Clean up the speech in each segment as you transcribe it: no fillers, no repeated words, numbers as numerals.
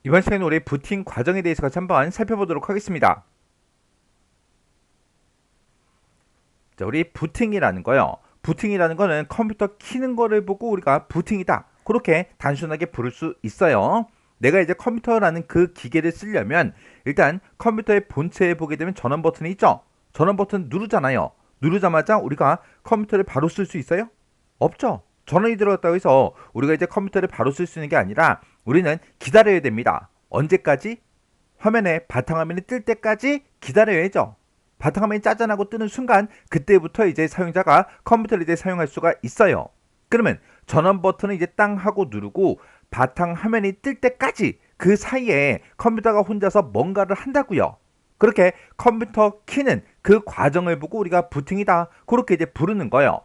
이번 시간에 우리 부팅 과정에 대해서 같이 한번 살펴보도록 하겠습니다. 자, 우리 부팅이라는 거요. 부팅이라는 거는 컴퓨터 키는 거를 보고 우리가 부팅이다, 그렇게 단순하게 부를 수 있어요. 내가 이제 컴퓨터라는 그 기계를 쓰려면 일단 컴퓨터의 본체에 보게 되면 전원 버튼이 있죠. 전원 버튼 누르잖아요. 누르자마자 우리가 컴퓨터를 바로 쓸 수 있어요? 없죠. 전원이 들어갔다고 해서 우리가 이제 컴퓨터를 바로 쓸 수 있는 게 아니라 우리는 기다려야 됩니다. 언제까지? 화면에 바탕화면이 뜰 때까지 기다려야죠. 바탕화면이 짜잔하고 뜨는 순간 그때부터 이제 사용자가 컴퓨터를 이제 사용할 수가 있어요. 그러면 전원 버튼을 이제 땅 하고 누르고 바탕화면이 뜰 때까지 그 사이에 컴퓨터가 혼자서 뭔가를 한다고요. 그렇게 컴퓨터 키는 그 과정을 보고 우리가 부팅이다, 그렇게 이제 부르는 거예요.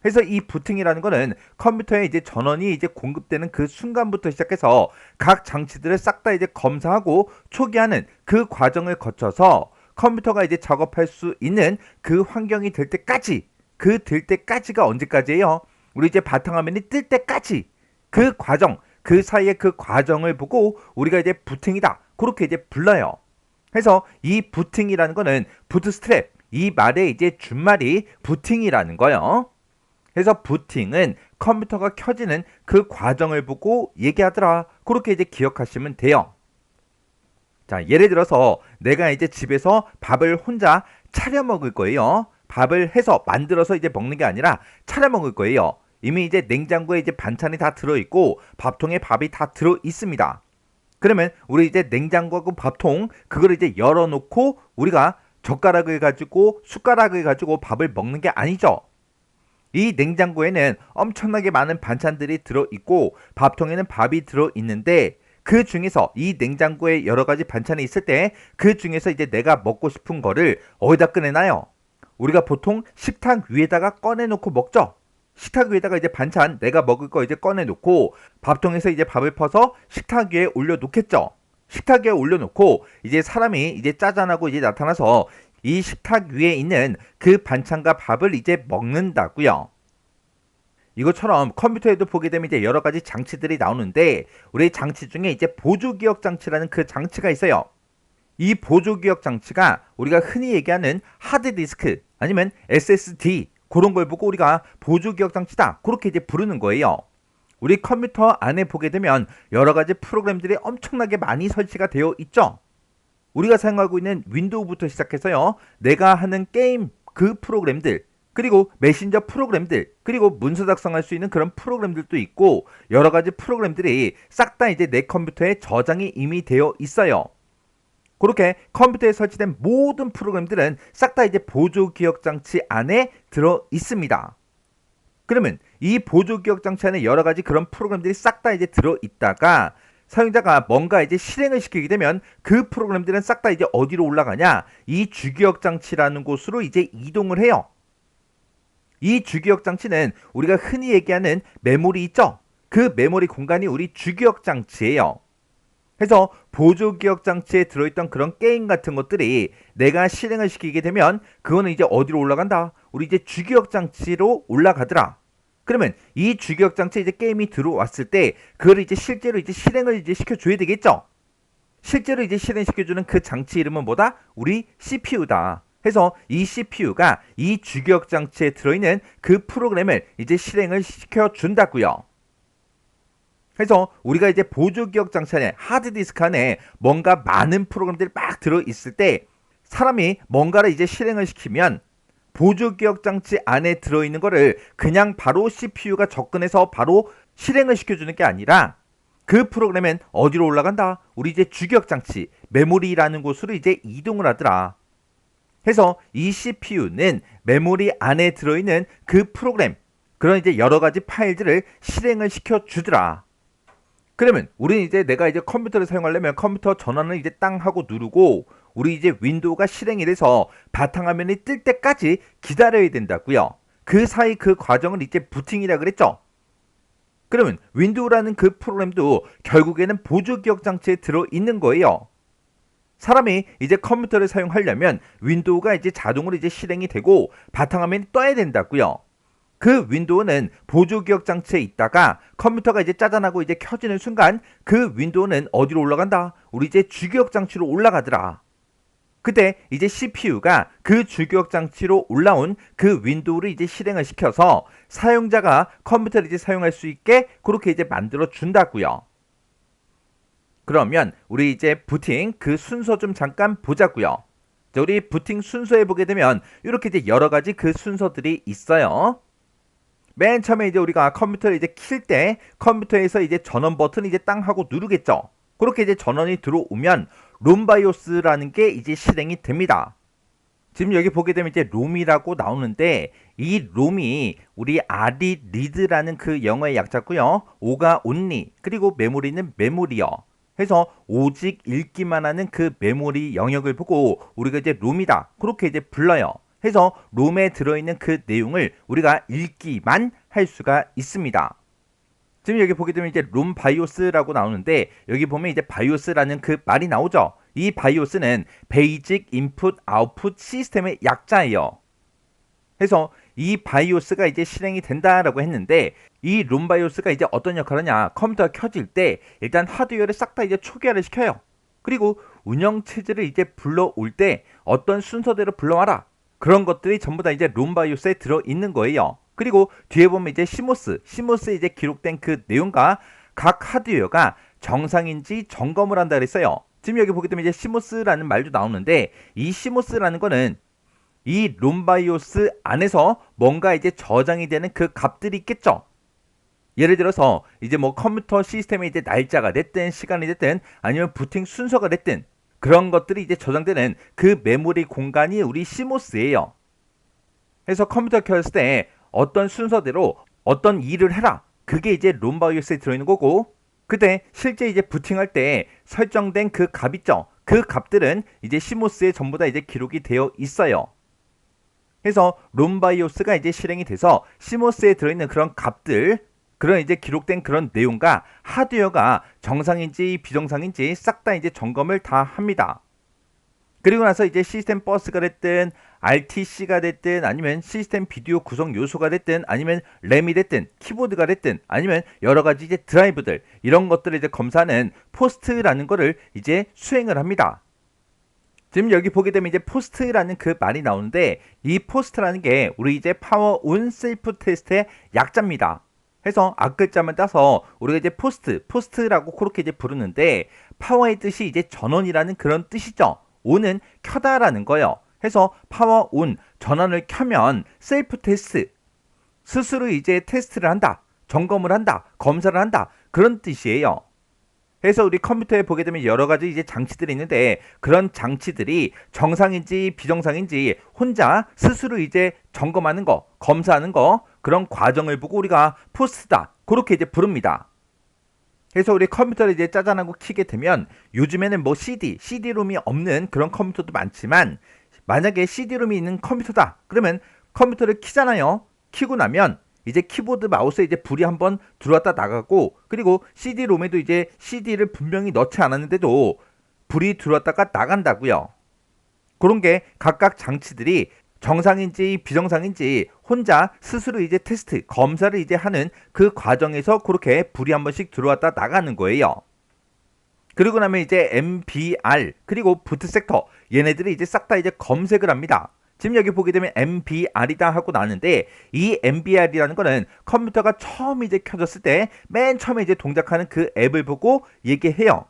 그래서 이 부팅이라는 거는 컴퓨터에 이제 전원이 이제 공급되는 그 순간부터 시작해서 각 장치들을 싹 다 이제 검사하고 초기화하는 그 과정을 거쳐서 컴퓨터가 이제 작업할 수 있는 그 환경이 될 때까지, 그 될 때까지가 언제까지예요? 우리 이제 바탕화면이 뜰 때까지 그 과정, 그 사이의 그 과정을 보고 우리가 이제 부팅이다, 그렇게 이제 불러요. 그래서 이 부팅이라는 거는 부트스트랩, 이 말의 이제 준말이 부팅이라는 거예요. 그래서 부팅은 컴퓨터가 켜지는 그 과정을 보고 얘기하더라, 그렇게 이제 기억하시면 돼요. 자, 예를 들어서 내가 이제 집에서 밥을 혼자 차려 먹을 거예요. 밥을 해서 만들어서 이제 먹는 게 아니라 차려 먹을 거예요. 이미 이제 냉장고에 이제 반찬이 다 들어있고 밥통에 밥이 다 들어 있습니다. 그러면 우리 이제 냉장고하고 밥통 그걸 이제 열어놓고 우리가 젓가락을 가지고 숟가락을 가지고 밥을 먹는 게 아니죠. 이 냉장고에는 엄청나게 많은 반찬들이 들어있고 밥통에는 밥이 들어있는데 그 중에서 이 냉장고에 여러 가지 반찬이 있을 때 그 중에서 이제 내가 먹고 싶은 거를 어디다 꺼내나요? 우리가 보통 식탁 위에다가 꺼내놓고 먹죠. 식탁 위에다가 이제 반찬 내가 먹을 거 이제 꺼내놓고 밥통에서 이제 밥을 퍼서 식탁 위에 올려놓겠죠. 식탁 위에 올려놓고 이제 사람이 이제 짜잔하고 이제 나타나서 이 식탁 위에 있는 그 반찬과 밥을 이제 먹는다고요. 이것처럼 컴퓨터에도 보게 되면 이제 여러 가지 장치들이 나오는데 우리 장치 중에 이제 보조기억 장치라는 그 장치가 있어요. 이 보조기억 장치가 우리가 흔히 얘기하는 하드디스크 아니면 SSD 그런 걸 보고 우리가 보조기억 장치다, 그렇게 이제 부르는 거예요. 우리 컴퓨터 안에 보게 되면 여러 가지 프로그램들이 엄청나게 많이 설치가 되어 있죠. 우리가 사용하고 있는 윈도우부터 시작해서요, 내가 하는 게임 그 프로그램들, 그리고 메신저 프로그램들, 그리고 문서 작성할 수 있는 그런 프로그램들도 있고 여러 가지 프로그램들이 싹 다 이제 내 컴퓨터에 저장이 이미 되어 있어요. 그렇게 컴퓨터에 설치된 모든 프로그램들은 싹 다 이제 보조기억 장치 안에 들어 있습니다. 그러면 이 보조기억 장치 안에 여러 가지 그런 프로그램들이 싹 다 이제 들어 있다가 사용자가 뭔가 이제 실행을 시키게 되면 그 프로그램들은 싹 다 이제 어디로 올라가냐? 이 주기억 장치라는 곳으로 이제 이동을 해요. 이 주기억 장치는 우리가 흔히 얘기하는 메모리 있죠? 그 메모리 공간이 우리 주기억 장치예요. 그래서 보조기억 장치에 들어있던 그런 게임 같은 것들이 내가 실행을 시키게 되면 그거는 이제 어디로 올라간다? 우리 이제 주기억 장치로 올라가더라. 그러면 이 주기억 장치에 이제 게임이 들어왔을 때 그걸 이제 실제로 이제 실행을 이제 시켜줘야 되겠죠. 실제로 이제 실행시켜주는 그 장치 이름은 뭐다? 우리 CPU다. 해서 이 CPU가 이 주기억 장치에 들어있는 그 프로그램을 이제 실행을 시켜준다고요. 그래서 우리가 이제 보조기억 장치 안에 하드디스크 안에 뭔가 많은 프로그램들이 막 들어있을 때 사람이 뭔가를 이제 실행을 시키면 보조기억 장치 안에 들어있는 거를 그냥 바로 CPU가 접근해서 바로 실행을 시켜주는 게 아니라 그 프로그램은 어디로 올라간다? 우리 이제 주기억 장치, 메모리라는 곳으로 이제 이동을 하더라. 해서 이 CPU는 메모리 안에 들어있는 그 프로그램, 그런 이제 여러 가지 파일들을 실행을 시켜주더라. 그러면 우리는 이제 내가 이제 컴퓨터를 사용하려면 컴퓨터 전원을 이제 땅 하고 누르고 우리 이제 윈도우가 실행이 돼서 바탕화면이 뜰 때까지 기다려야 된다고요. 그 사이 그 과정을 이제 부팅이라 그랬죠. 그러면 윈도우라는 그 프로그램도 결국에는 보조기억 장치에 들어있는 거예요. 사람이 이제 컴퓨터를 사용하려면 윈도우가 이제 자동으로 이제 실행이 되고 바탕화면이 떠야 된다고요. 그 윈도우는 보조 기억 장치에 있다가 컴퓨터가 이제 짜잔하고 이제 켜지는 순간 그 윈도우는 어디로 올라간다? 우리 이제 주기억 장치로 올라가더라. 그때 이제 CPU가 그 주기억 장치로 올라온 그 윈도우를 이제 실행을 시켜서 사용자가 컴퓨터를 이제 사용할 수 있게 그렇게 이제 만들어 준다고요. 그러면 우리 이제 부팅 그 순서 좀 잠깐 보자고요. 자, 우리 부팅 순서에 보게 되면 이렇게 이제 여러 가지 그 순서들이 있어요. 맨 처음에 이제 우리가 컴퓨터를 이제 킬 때 컴퓨터에서 이제 전원 버튼 이제 땅 하고 누르겠죠. 그렇게 이제 전원이 들어오면 롬바이오스라는 게 이제 실행이 됩니다. 지금 여기 보게 되면 이제 롬이라고 나오는데 이 롬이 우리 R이 리드라는 그 영어의 약자고요. O가 only 그리고 메모리는 메모리요. 해서 오직 읽기만 하는 그 메모리 영역을 보고 우리가 이제 롬이다 그렇게 이제 불러요. 해서 롬에 들어있는 그 내용을 우리가 읽기만 할 수가 있습니다. 지금 여기 보게 되면 이제 롬 바이오스라고 나오는데 여기 보면 이제 바이오스라는 그 말이 나오죠. 이 바이오스는 베이직 인풋 아웃풋 시스템의 약자예요. 해서 이 바이오스가 이제 실행이 된다라고 했는데 이 롬 바이오스가 이제 어떤 역할을 하냐? 컴퓨터가 켜질 때 일단 하드웨어를 싹 다 이제 초기화를 시켜요. 그리고 운영 체제를 이제 불러올 때 어떤 순서대로 불러와라. 그런 것들이 전부 다 이제 롬 바이오스에 들어 있는 거예요. 그리고 뒤에 보면 이제 시모스에 이제 기록된 그 내용과 각 하드웨어가 정상인지 점검을 한다 그랬어요. 지금 여기 보게 되면 이제 시모스라는 말도 나오는데 이 시모스라는 거는 이 롬바이오스 안에서 뭔가 이제 저장이 되는 그 값들이 있겠죠. 예를 들어서 이제 뭐 컴퓨터 시스템에 이제 날짜가 됐든 시간이 됐든 아니면 부팅 순서가 됐든 그런 것들이 이제 저장되는 그 메모리 공간이 우리 시모스예요. 그래서 컴퓨터 켰을 때 어떤 순서대로 어떤 일을 해라. 그게 이제 롬바이오스에 들어있는 거고 그때 실제 이제 부팅할 때 설정된 그 값 있죠. 그 값들은 이제 시모스에 전부 다 이제 기록이 되어 있어요. 그래서 롬바이오스가 이제 실행이 돼서 시모스에 들어있는 그런 값들 그런 이제 기록된 그런 내용과 하드웨어가 정상인지 비정상인지 싹 다 이제 점검을 다 합니다. 그리고 나서 이제 시스템 버스가 됐든 RTC가 됐든 아니면 시스템 비디오 구성 요소가 됐든 아니면 램이 됐든 키보드가 됐든 아니면 여러 가지 이제 드라이브들 이런 것들을 이제 검사하는 포스트라는 거를 이제 수행을 합니다. 지금 여기 보게 되면 이제 포스트라는 그 말이 나오는데 이 포스트라는 게 우리 이제 파워 온 셀프 테스트의 약자입니다. 해서 앞글자만 따서 우리가 이제 포스트라고 그렇게 이제 부르는데 파워의 뜻이 이제 전원이라는 그런 뜻이죠. 온은 켜다라는 거예요. 해서 파워 온 전원을 켜면 셀프 테스트 스스로 이제 테스트를 한다, 점검을 한다, 검사를 한다 그런 뜻이에요. 그래서 우리 컴퓨터에 보게 되면 여러 가지 이제 장치들이 있는데 그런 장치들이 정상인지 비정상인지 혼자 스스로 이제 점검하는 거, 검사하는 거 그런 과정을 보고 우리가 포스트다 그렇게 이제 부릅니다. 그래서 우리 컴퓨터를 이제 짜잔하고 키게 되면 요즘에는 뭐 CD롬이 없는 그런 컴퓨터도 많지만 만약에 CD롬이 있는 컴퓨터다 그러면 컴퓨터를 키잖아요. 키고 나면 이제 키보드 마우스에 이제 불이 한번 들어왔다 나가고 그리고 CD롬에도 이제 CD를 분명히 넣지 않았는데도 불이 들어왔다가 나간다고요. 그런 게 각각 장치들이 정상인지 비정상인지 혼자 스스로 이제 테스트, 검사를 이제 하는 그 과정에서 그렇게 불이 한 번씩 들어왔다 나가는 거예요. 그리고 나면 이제 MBR 그리고 부트 섹터 얘네들이 이제 싹 다 이제 검색을 합니다. 지금 여기 보게 되면 MBR이다 하고 나왔는데 이 MBR이라는 거는 컴퓨터가 처음 이제 켜졌을 때 맨 처음에 이제 동작하는 그 앱을 보고 얘기해요.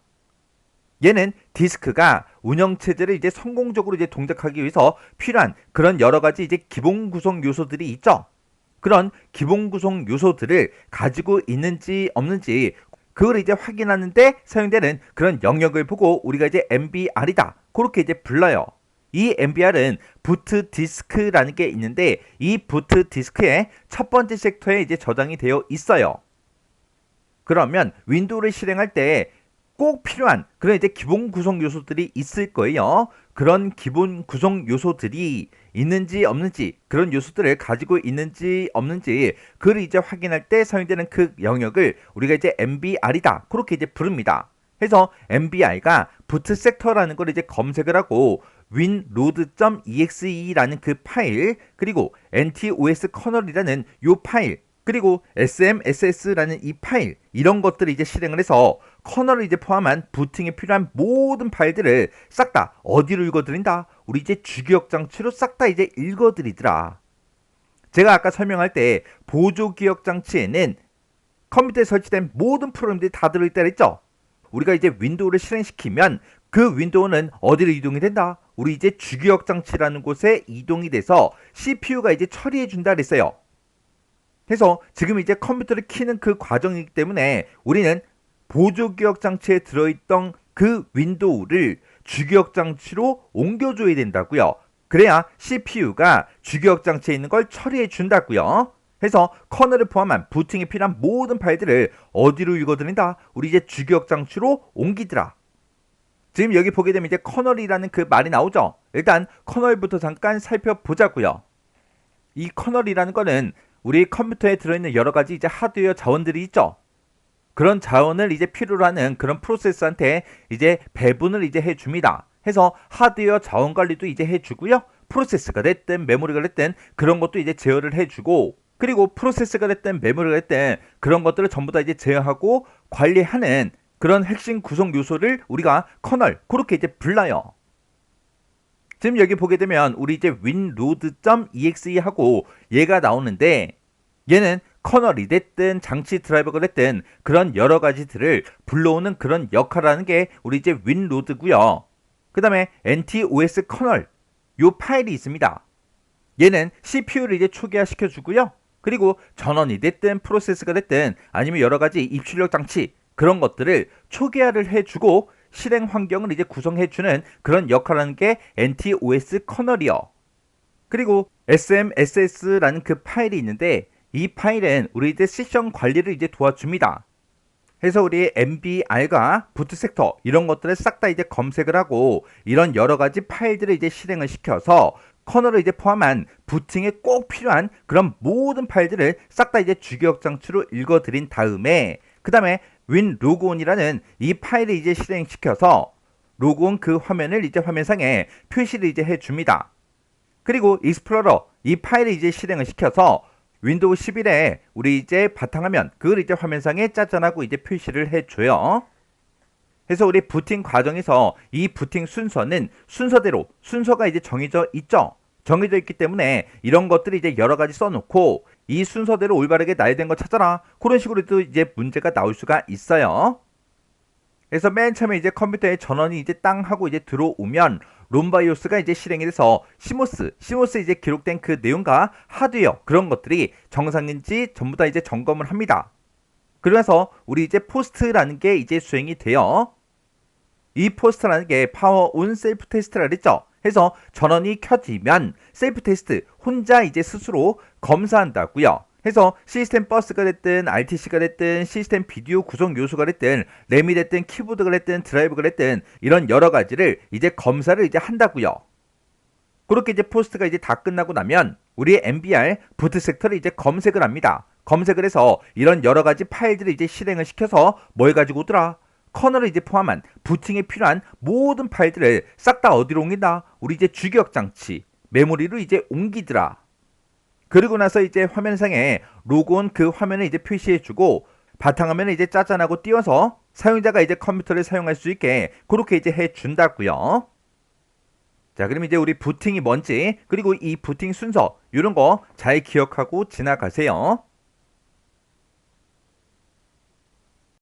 얘는 디스크가 운영체제를 이제 성공적으로 이제 동작하기 위해서 필요한 그런 여러 가지 이제 기본 구성 요소들이 있죠. 그런 기본 구성 요소들을 가지고 있는지 없는지 그걸 이제 확인하는데 사용되는 그런 영역을 보고 우리가 이제 MBR이다 그렇게 이제 불러요. 이 MBR은 부트 디스크라는 게 있는데 이 부트 디스크의 첫 번째 섹터에 이제 저장이 되어 있어요. 그러면 윈도우를 실행할 때 꼭 필요한 그런 이제 기본 구성 요소들이 있을 거예요. 그런 기본 구성 요소들이 있는지 없는지 그런 요소들을 가지고 있는지 없는지 그를 이제 확인할 때 사용되는 그 영역을 우리가 이제 MBR이다 그렇게 이제 부릅니다. 그래서 MBR가 부트 섹터라는 걸 이제 검색을 하고 winload.exe라는 그 파일, 그리고 NTOS 커널이라는 요 파일, 그리고 SMSS라는 이 파일, 이런 것들을 이제 실행을 해서 커널을 이제 포함한 부팅에 필요한 모든 파일들을 싹 다 어디로 읽어드린다? 우리 이제 주기억 장치로 싹 다 이제 읽어드리더라. 제가 아까 설명할 때 보조 기억 장치에는 컴퓨터에 설치된 모든 프로그램들이 다 들어있다 그랬죠? 우리가 이제 윈도우를 실행시키면 그 윈도우는 어디로 이동이 된다? 우리 이제 주기억 장치라는 곳에 이동이 돼서 CPU가 이제 처리해 준다 그랬어요. 그래서 지금 이제 컴퓨터를 키는 그 과정이기 때문에 우리는 보조 기억 장치에 들어있던 그 윈도우를 주기억 장치로 옮겨줘야 된다고요. 그래야 CPU가 주기억 장치에 있는 걸 처리해 준다고요. 해서 커널을 포함한 부팅에 필요한 모든 파일들을 어디로 읽어드린다? 우리 이제 주기억 장치로 옮기더라. 지금 여기 보게 되면 이제 커널이라는 그 말이 나오죠. 일단 커널부터 잠깐 살펴보자고요. 이 커널이라는 거는 우리 컴퓨터에 들어있는 여러 가지 이제 하드웨어 자원들이 있죠. 그런 자원을 이제 필요로 하는 그런 프로세스한테 이제 배분을 이제 해줍니다. 해서 하드웨어 자원 관리도 이제 해주고요. 프로세스가 됐든 메모리가 됐든 그런 것도 이제 제어를 해주고, 그리고 프로세스가 됐든 메모리가 됐든 그런 것들을 전부 다 이제 제어하고 관리하는 그런 핵심 구성 요소를 우리가 커널, 그렇게 이제 불러요. 지금 여기 보게 되면 우리 이제 winload.exe 하고 얘가 나오는데, 얘는 커널이 됐든 장치 드라이버가 됐든 그런 여러 가지들을 불러오는 그런 역할을 하는 게 우리 이제 winload고요. 그 다음에 NTOS 커널, 요 파일이 있습니다. 얘는 CPU를 이제 초기화시켜 주고요. 그리고 전원이 됐든 프로세스가 됐든 아니면 여러 가지 입출력 장치, 그런 것들을 초기화를 해주고 실행 환경을 이제 구성해주는 그런 역할을 하는 게 NTOS 커널이요. 그리고 SMSS라는 그 파일이 있는데, 이 파일은 우리 이제 세션 관리를 이제 도와줍니다. 그래서 우리 MBR과 부트 섹터 이런 것들을 싹 다 이제 검색을 하고 이런 여러 가지 파일들을 이제 실행을 시켜서 커널을 이제 포함한 부팅에 꼭 필요한 그런 모든 파일들을 싹 다 이제 주기억 장치로 읽어드린 다음에, 그 다음에 winlogon이라는 이 파일을 이제 실행시켜서 로그온 그 화면을 이제 화면상에 표시를 이제 해줍니다. 그리고 익스플로러 이 파일을 이제 실행을 시켜서 윈도우 11에 우리 이제 바탕화면 그걸 이제 화면상에 짜잔하고 이제 표시를 해줘요. 그래서 우리 부팅 과정에서 이 부팅 순서는 순서대로 순서가 이제 정해져 있죠. 정해져 있기 때문에 이런 것들이 이제 여러 가지 써놓고 이 순서대로 올바르게 나열된 거 찾아라, 그런 식으로도 이제 문제가 나올 수가 있어요. 그래서 맨 처음에 이제 컴퓨터에 전원이 이제 땅 하고 이제 들어오면 롬바이오스가 이제 실행이 돼서 시모스 이제 기록된 그 내용과 하드웨어 그런 것들이 정상인지 전부 다 이제 점검을 합니다. 그래서 우리 이제 포스트라는 게 이제 수행이 돼요. 이 포스트라는 게 파워 온 셀프 테스트라 그랬죠. 해서 전원이 켜지면 셀프 테스트 혼자 이제 스스로 검사한다고요. 해서 시스템 버스가 됐든 RTC가 됐든 시스템 비디오 구성 요소가 됐든 램이 됐든 키보드가 됐든 드라이브가 됐든 이런 여러 가지를 이제 검사를 이제 한다고요. 그렇게 이제 포스트가 이제 다 끝나고 나면 우리 MBR 부트 섹터를 이제 검색을 합니다. 검색을 해서 이런 여러 가지 파일들을 이제 실행을 시켜서 뭘 가지고 오더라? 커널을 이제 포함한 부팅에 필요한 모든 파일들을 싹 다 어디로 옮긴다? 우리 이제 주기억 장치 메모리로 이제 옮기더라. 그리고 나서 이제 화면상에 로그온 그 화면을 이제 표시해주고 바탕화면을 이제 짜잔하고 띄워서 사용자가 이제 컴퓨터를 사용할 수 있게 그렇게 이제 해준다고요. 자, 그럼 이제 우리 부팅이 뭔지 그리고 이 부팅 순서 이런 거 잘 기억하고 지나가세요.